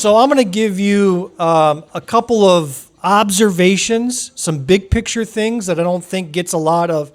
So I'm going to give you a couple of observations, some big picture things that I don't think gets a lot of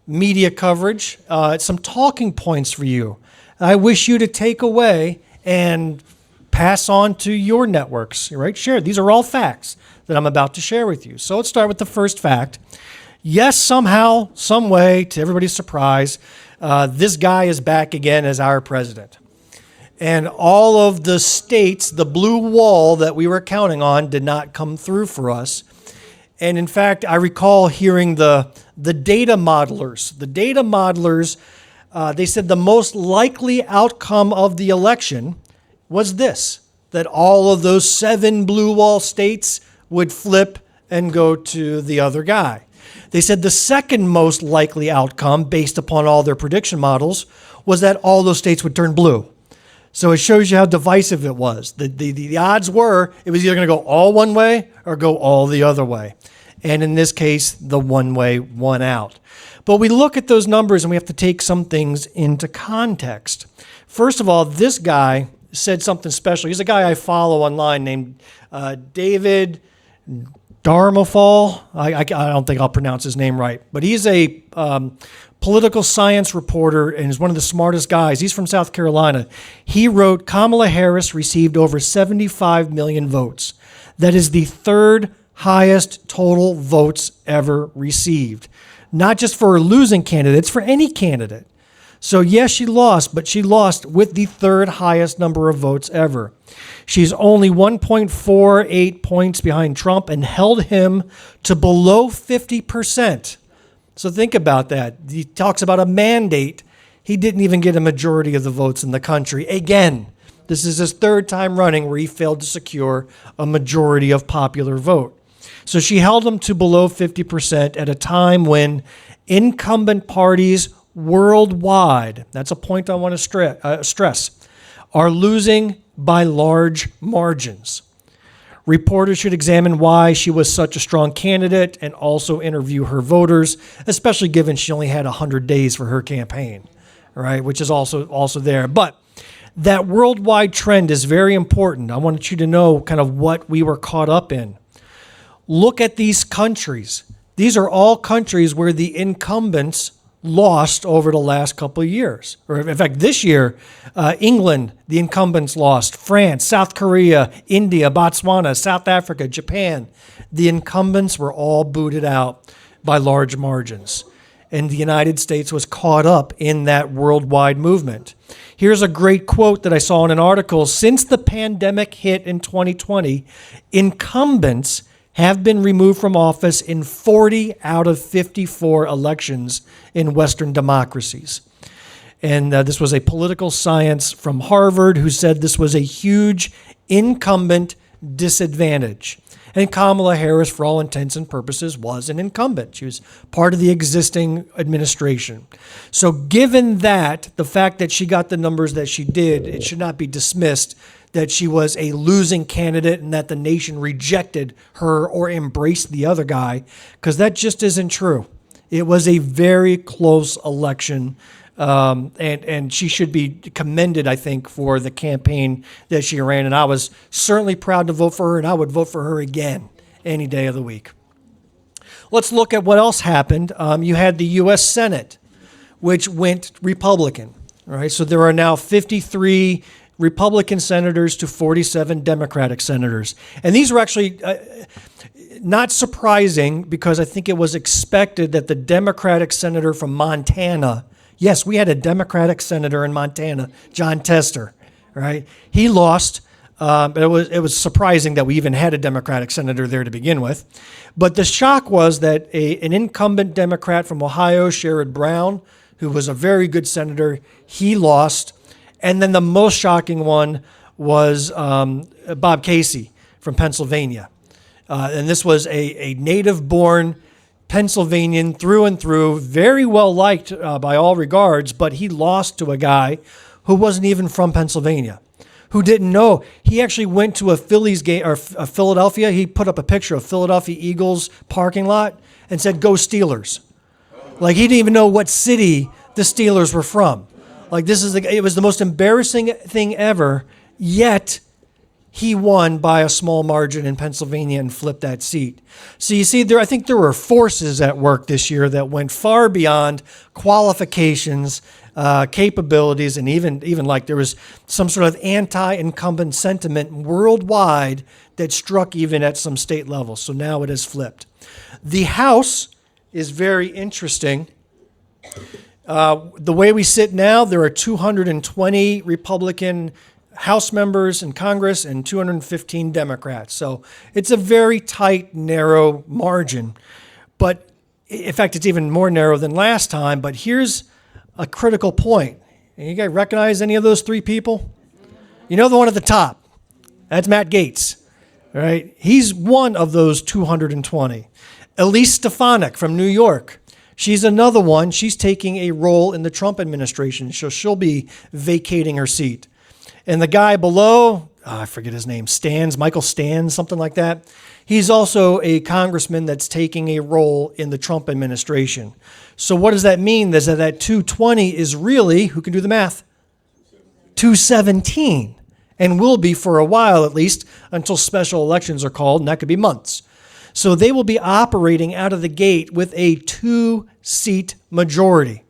media coverage, some talking points for you. I wish you to take away and pass on to your networks, right? Share. These are all facts that I'm about to share with you. So let's start with the first fact. Yes, somehow, some way, to everybody's surprise, this guy is back again as our president. And all of the states, the blue wall that we were counting on did not come through for us. And in fact, I recall hearing the data modelers. The data modelers, they said the most likely outcome of the election was this, that all of those 7 blue wall states would flip and go to the other guy. They said the second most likely outcome, based upon all their prediction models, was that all those states would turn blue. So it shows you how divisive it was. The odds were it was either going to go all one way or go all the other way. And in this case, the one way won out. But we look at those numbers and we have to take some things into context. First of all, this guy said something special. He's a guy I follow online named David Darmafal. I don't think I'll pronounce his name right. But he's a political science reporter and is one of the smartest guys. He's from South Carolina. He wrote, Kamala Harris received over 75 million votes. That is the third highest total votes ever received. Not just for losing candidates, for any candidate. So yes, she lost, but she lost with the third highest number of votes ever. She's only 1.48 points behind Trump and held him to below 50%. So think about that. He talks about a mandate. He didn't even get a majority of the votes in the country. Again, this is his third time running where he failed to secure a majority of popular vote. So she held him to below 50% at a time when incumbent parties worldwide, that's a point I want to stress, are losing by large margins. Reporters should examine why she was such a strong candidate and also interview her voters, especially given she only had 100 days for her campaign, right? Which is also there. But that worldwide trend is very important. I wanted you to know kind of what we were caught up in. Look at these countries. These are all countries where the incumbents lost over the last couple of years. Or in fact, this year, England, the incumbents lost. France, South Korea, India, Botswana, South Africa, Japan. The incumbents were all booted out by large margins. And the United States was caught up in that worldwide movement. Here's a great quote that I saw in an article. Since the pandemic hit in 2020, incumbents have been removed from office in 40 out of 54 elections in Western democracies. And this was a political science from Harvard who said this was a huge incumbent disadvantage. And Kamala Harris, for all intents and purposes, was an incumbent. She was part of the existing administration. So given that, the fact that she got the numbers that she did, it should not be dismissed that she was a losing candidate and that the nation rejected her or embraced the other guy, because that just isn't true. It was a very close election, and she should be commended, I think, for the campaign that she ran. And I was certainly proud to vote for her, and I would vote for her again any day of the week. Let's look at what else happened. You had the U.S. Senate, which went Republican. All right, so there are now 53 Republican senators to 47 Democratic senators. And these were actually not surprising because I think it was expected that the Democratic senator from Montana, yes, we had a Democratic senator in Montana, John Tester, right? He lost. It was surprising that we even had a Democratic senator there to begin with. But the shock was that an incumbent Democrat from Ohio, Sherrod Brown, who was a very good senator, he lost. And then the most shocking one was Bob Casey from Pennsylvania. And this was a native-born Pennsylvanian through and through, very well liked by all regards, but he lost to a guy who wasn't even from Pennsylvania, who didn't know. He actually went to a Phillies game, or Philadelphia. He put up a picture of Philadelphia Eagles parking lot and said, "Go Steelers." Like he didn't even know what city the Steelers were from. Like it was the most embarrassing thing ever, yet he won by a small margin in Pennsylvania and flipped that seat. So you see, I think there were forces at work this year that went far beyond qualifications, capabilities, and even like there was some sort of anti-incumbent sentiment worldwide that struck even at some state levels. So now it has flipped. The House is very interesting. The way we sit now, there are 220 Republican House members in Congress and 215 Democrats. So it's a very tight, narrow margin. But in fact, it's even more narrow than last time. But here's a critical point. You guys recognize any of those three people? You know the one at the top. That's Matt Gaetz, right? He's one of those 220. Elise Stefanik from New York. She's another one. She's taking a role in the Trump administration, so she'll be vacating her seat. And the guy below, I forget his name, Michael Stans, something like that. He's also a congressman that's taking a role in the Trump administration. So what does that mean? That 220 is really, who can do the math? 217, and will be for a while at least until special elections are called, and that could be months. So they will be operating out of the gate with a 2-seat majority,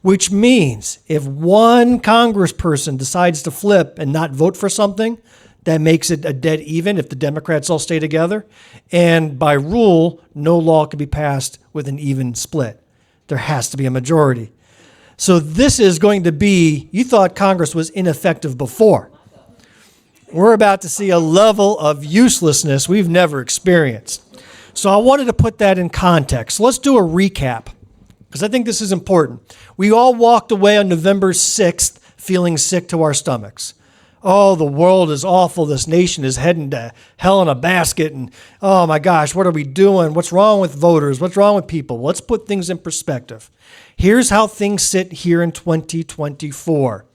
which means if one congressperson decides to flip and not vote for something, that makes it a dead even if the Democrats all stay together. And by rule, no law can be passed with an even split. There has to be a majority. So this is going to be, you thought Congress was ineffective before. We're about to see a level of uselessness we've never experienced. So I wanted to put that in context. Let's do a recap, because I think this is important. We all walked away on November 6th feeling sick to our stomachs. Oh, the world is awful. This nation is heading to hell in a basket. And oh my gosh, what are we doing? What's wrong with voters? What's wrong with people? Let's put things in perspective. Here's how things sit here in 2024.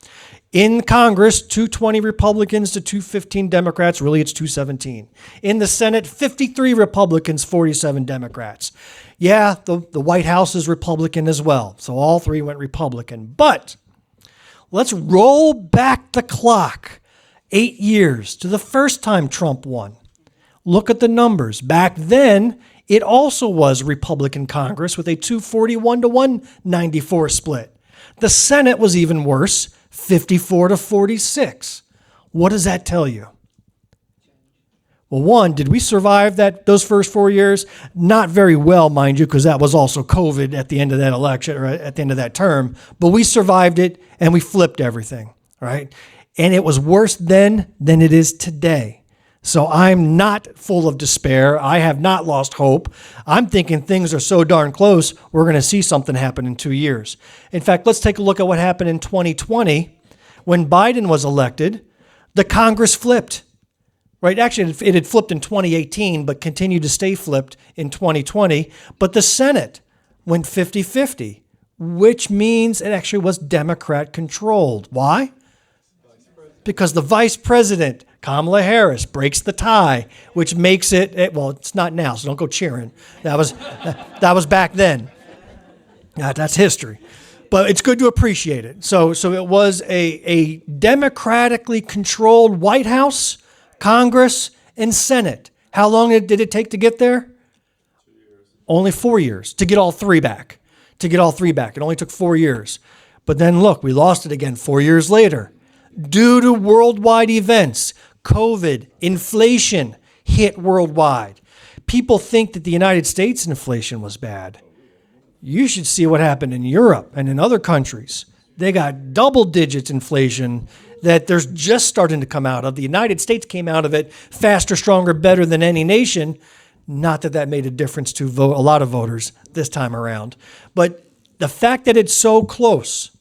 In Congress, 220 Republicans to 215 Democrats. Really, it's 217. In the Senate, 53 Republicans, 47 Democrats. Yeah, the White House is Republican as well. So all three went Republican. But let's roll back the clock 8 years to the first time Trump won. Look at the numbers. Back then, it also was Republican Congress with a 241 to 194 split. The Senate was even worse, 54 to 46. What does that tell you? Well, one, did we survive those first 4 years? Not very well, mind you, because that was also COVID at the end of that election, or at the end of that term. But we survived it, and we flipped everything, right? And it was worse then than it is today. So I'm not full of despair. I have not lost hope. I'm thinking things are so darn close, we're going to see something happen in 2 years. In fact, let's take a look at what happened in 2020. When Biden was elected, the Congress flipped. Right? Actually, it had flipped in 2018, but continued to stay flipped in 2020. But the Senate went 50-50, which means it actually was Democrat-controlled. Why? Because the vice president, Kamala Harris, breaks the tie, which makes it, well, it's not now, so don't go cheering. That was back then. That's history. But it's good to appreciate it. So it was a democratically controlled White House, Congress, and Senate. How long did it take to get there? 2 years. Only 4 years to get all three back. It only took 4 years. But then look, we lost it again 4 years later. Due to worldwide events, COVID, inflation hit worldwide. People think that the United States inflation was bad. You should see what happened in Europe and in other countries. They got double digits inflation that there's just starting to come out of. The United States came out of it faster, stronger, better than any nation. Not that that made a difference to a lot of voters this time around. But the fact that it's so close,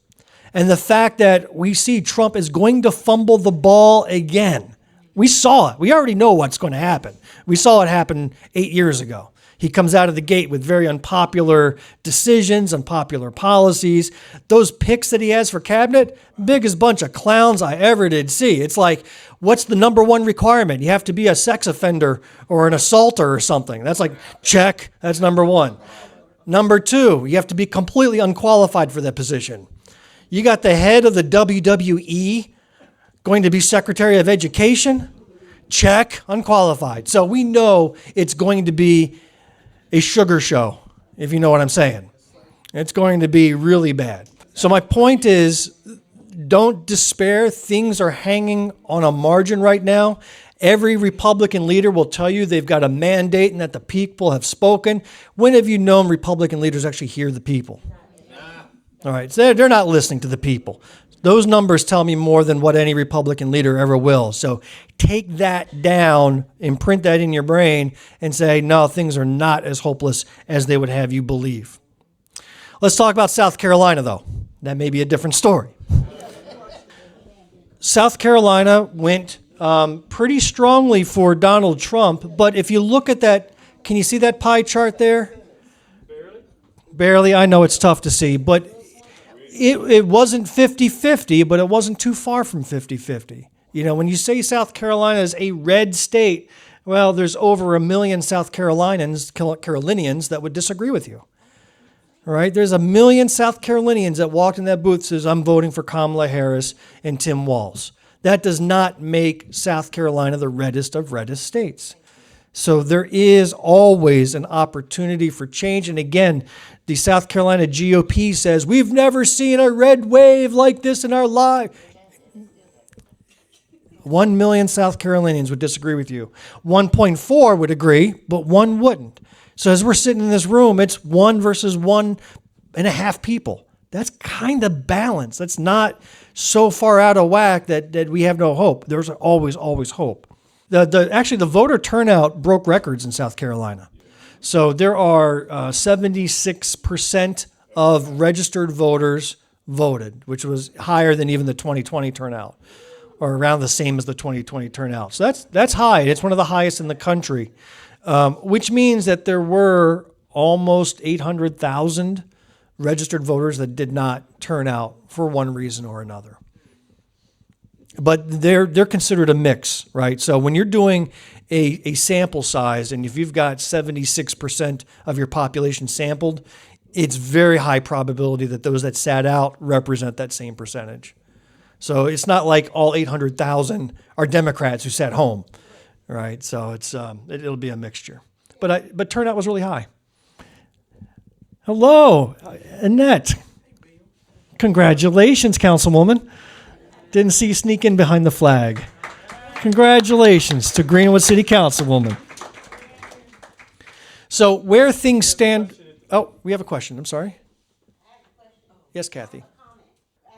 and the fact that we see Trump is going to fumble the ball again. We saw it. We already know what's going to happen. We saw it happen 8 years ago. He comes out of the gate with very unpopular decisions, unpopular policies. Those picks that he has for cabinet, biggest bunch of clowns I ever did see. It's like, what's the number one requirement? You have to be a sex offender or an assaulter or something. That's like, check, that's number one. Number two, you have to be completely unqualified for that position. You got the head of the WWE going to be Secretary of Education. Check, unqualified. So we know it's going to be a sugar show, if you know what I'm saying. It's going to be really bad. So my point is, don't despair. Things are hanging on a margin right now. Every Republican leader will tell you they've got a mandate and that the people have spoken. When have you known Republican leaders actually hear the people? All right, so they're not listening to the people. Those numbers tell me more than what any Republican leader ever will. So take that down, imprint that in your brain, and say, no, things are not as hopeless as they would have you believe. Let's talk about South Carolina, though. That may be a different story. South Carolina went pretty strongly for Donald Trump, but if you look at that, can you see that pie chart there? Barely. I know it's tough to see, but it wasn't 50-50, but it wasn't too far from 50-50. You know, when you say South Carolina is a red state, well, there's over 1 million South Carolinians that would disagree with you. All right, there's 1 million South Carolinians that walked in that booth and says, I'm voting for Kamala Harris and Tim Walz. That does not make South Carolina the reddest of reddest states. So there is always an opportunity for change. And again, the South Carolina GOP says, we've never seen a red wave like this in our life. 1 million South Carolinians would disagree with you. 1.4 would agree, but 1 wouldn't. So as we're sitting in this room, it's 1 versus 1.5 people. That's kind of balanced. That's not so far out of whack that we have no hope. There's always hope. Actually, the voter turnout broke records in South Carolina. So there are 76% of registered voters voted, which was higher than even the 2020 turnout, or around the same as the 2020 turnout. So that's high. It's one of the highest in the country, which means that there were almost 800,000 registered voters that did not turn out for one reason or another. But they're considered a mix, right? So when you're doing a sample size, and if you've got 76% of your population sampled, it's very high probability that those that sat out represent that same percentage. So it's not like all 800,000 are Democrats who sat home, right? So it'll be a mixture. But turnout was really high. Hello, Annette. Congratulations, Councilwoman. Didn't see you sneak in behind the flag. Congratulations to Greenwood City Councilwoman. So where things stand... Oh, we have a question. I'm sorry. Yes, Kathy.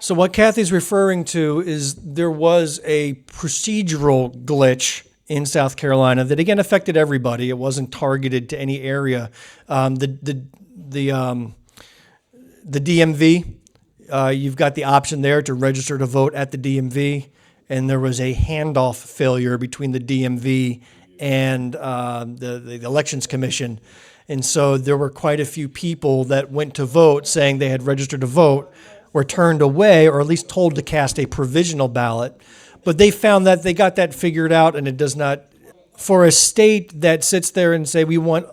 So what Kathy's referring to is there was a procedural glitch in South Carolina that, again, affected everybody. It wasn't targeted to any area. The DMV... you've got the option there to register to vote at the DMV, and there was a handoff failure between the DMV and the Elections Commission. And so there were quite a few people that went to vote saying they had registered to vote, were turned away, or at least told to cast a provisional ballot. But they found that they got that figured out, and it does not, for a state that sits there and say we want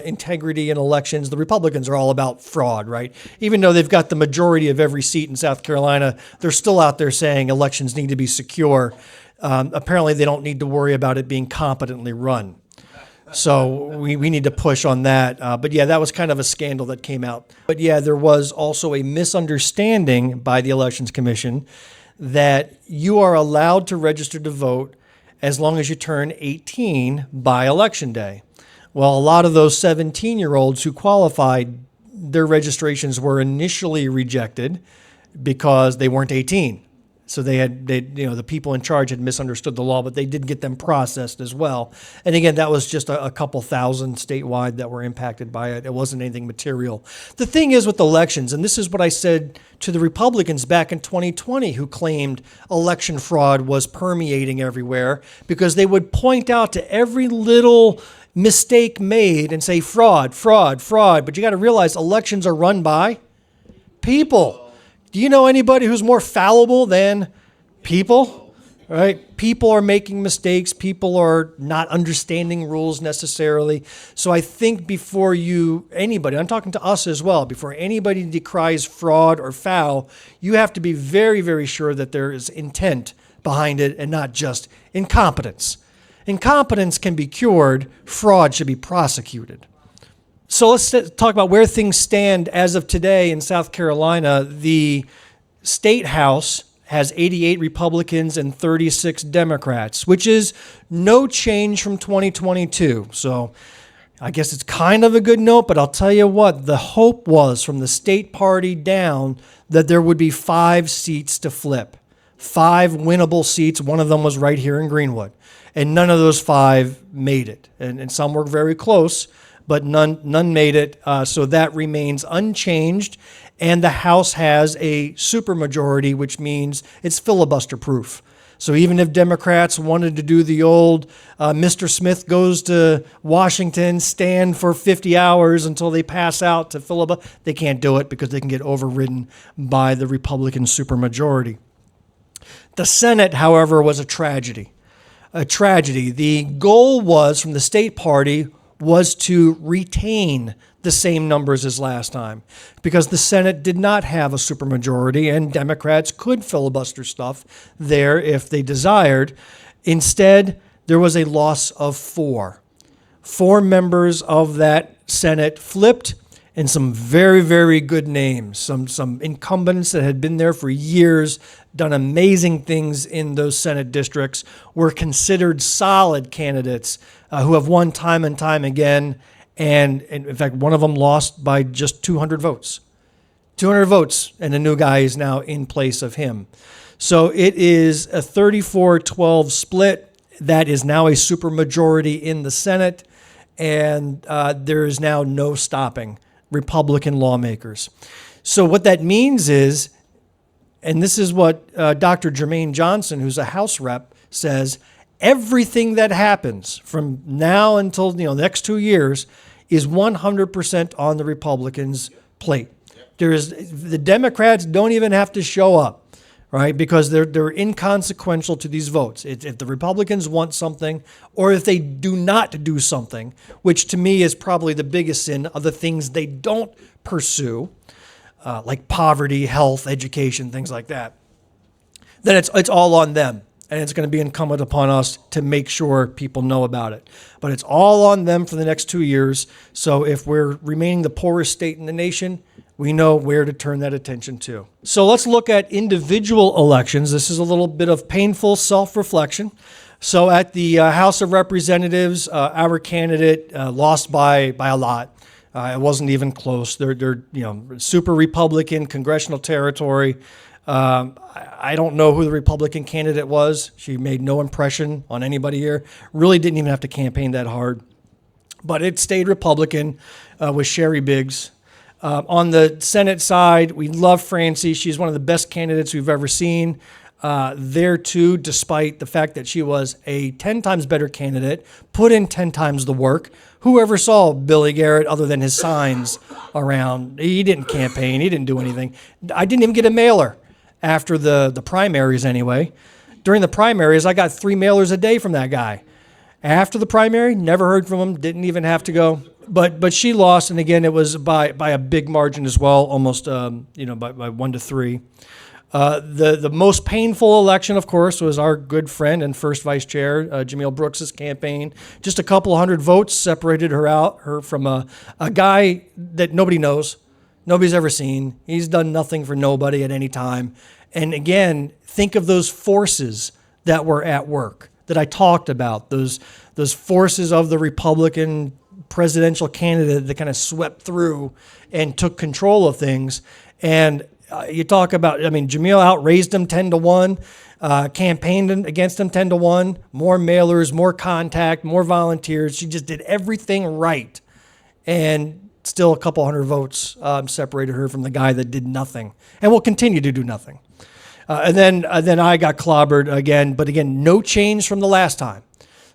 integrity in elections, the Republicans are all about fraud, right? Even though they've got the majority of every seat in South Carolina, they're still out there saying elections need to be secure. Apparently, they don't need to worry about it being competently run. So we need to push on that. But yeah, that was kind of a scandal that came out. But yeah, there was also a misunderstanding by the Elections Commission that you are allowed to register to vote as long as you turn 18 by Election Day. Well, a lot of those 17-year-olds who qualified, their registrations were initially rejected because they weren't 18. So the people in charge had misunderstood the law, but they did get them processed as well. And again, that was just a couple thousand statewide that were impacted by it. It wasn't anything material. The thing is with elections, and this is what I said to the Republicans back in 2020 who claimed election fraud was permeating everywhere, because they would point out to every little mistake made and say fraud, fraud, fraud. But you got to realize elections are run by people. Do you know anybody who's more fallible than people? Right? People are making mistakes. People are not understanding rules necessarily. So I think before anybody, I'm talking to us as well, before anybody decries fraud or foul, you have to be very, very sure that there is intent behind it and not just incompetence. incompetence can be cured, fraud should be prosecuted. So let's talk about where things stand as of today in South Carolina. The state house has 88 Republicans and 36 Democrats, which is no change from 2022. So I guess it's kind of a good note, but I'll tell you what, the hope was from the state party down that there would be 5 seats to flip, 5 winnable seats. One of them was right here in Greenwood, and none of those 5 made it. And some were very close, but none made it. So that remains unchanged. And the House has a supermajority, which means it's filibuster proof. So even if Democrats wanted to do the old Mr. Smith goes to Washington, stand for 50 hours until they pass out to filibuster, they can't do it because they can get overridden by the Republican supermajority. The Senate, however, was a tragedy. A tragedy. The goal was from the state party was to retain the same numbers as last time because the Senate did not have a supermajority and Democrats could filibuster stuff there if they desired. Instead, there was a loss of 4. 4 members of that Senate flipped, and some very, very good names, some incumbents that had been there for years, done amazing things in those Senate districts, were considered solid candidates who have won time and time again. And in fact, one of them lost by just 200 votes. 200 votes, and a new guy is now in place of him. So it is a 34-12 split. That is now a supermajority in the Senate, and there is now no stopping Republican lawmakers. So what that means is, and this is what Dr. Jermaine Johnson, who's a House rep, says, everything that happens from now until the next 2 years is 100% on the Republicans' plate. The Democrats don't even have to show up, right? Because they're inconsequential to these votes. If the Republicans want something, or if they do not do something, which to me is probably the biggest sin of the things they don't pursue, like poverty, health, education, things like that, then it's all on them. And it's going to be incumbent upon us to make sure people know about it. But it's all on them for the next 2 years. So if we're remaining the poorest state in the nation, we know where to turn that attention to. So let's look at individual elections. This is a little bit of painful self-reflection. So at the House of Representatives, our candidate lost by a lot. It wasn't even close. They're super Republican congressional territory. I don't know who the Republican candidate was. She made no impression on anybody here. Really didn't even have to campaign that hard. But it stayed Republican with Sherry Biggs. On the Senate side, we love Francie. She's one of the best candidates we've ever seen. There too, despite the fact that she was a 10 times better candidate, put in 10 times the work. Whoever saw Billy Garrett other than his signs around? He didn't campaign. He didn't do anything. I didn't even get a mailer. After the primaries anyway. During the primaries, I got 3 mailers a day from that guy. After the primary, never heard from him, didn't even have to go. But she lost, and again, it was by a big margin as well, almost by 1-3. The most painful election, of course, was our good friend and first vice chair, Jameel Brooks's campaign. Just a couple hundred votes separated her from a guy that nobody knows. Nobody's ever seen. He's done nothing for nobody at any time. And again, think of those forces that were at work that I talked about, those forces of the Republican presidential candidate that kind of swept through and took control of things. And you talk about, Jameel outraised him 10-1, campaigned against him 10-1, more mailers, more contact, more volunteers. She just did everything right. And still a couple hundred votes separated her from the guy that did nothing and will continue to do nothing. And then I got clobbered again, but again, no change from the last time.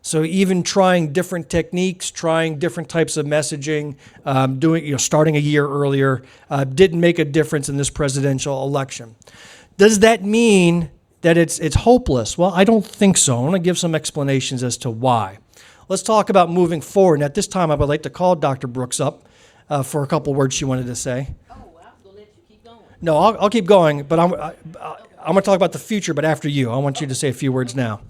So even trying different techniques, trying different types of messaging, starting a year earlier, didn't make a difference in this presidential election. Does that mean that it's hopeless? Well, I don't think so. I want to give some explanations as to why. Let's talk about moving forward. And at this time, I would like to call Dr. Brooks up for a couple words she wanted to say. Oh, well, I'm going to let you keep going. No, I'll keep going, but I'm going to talk about the future, but after you. I want you to say a few words now.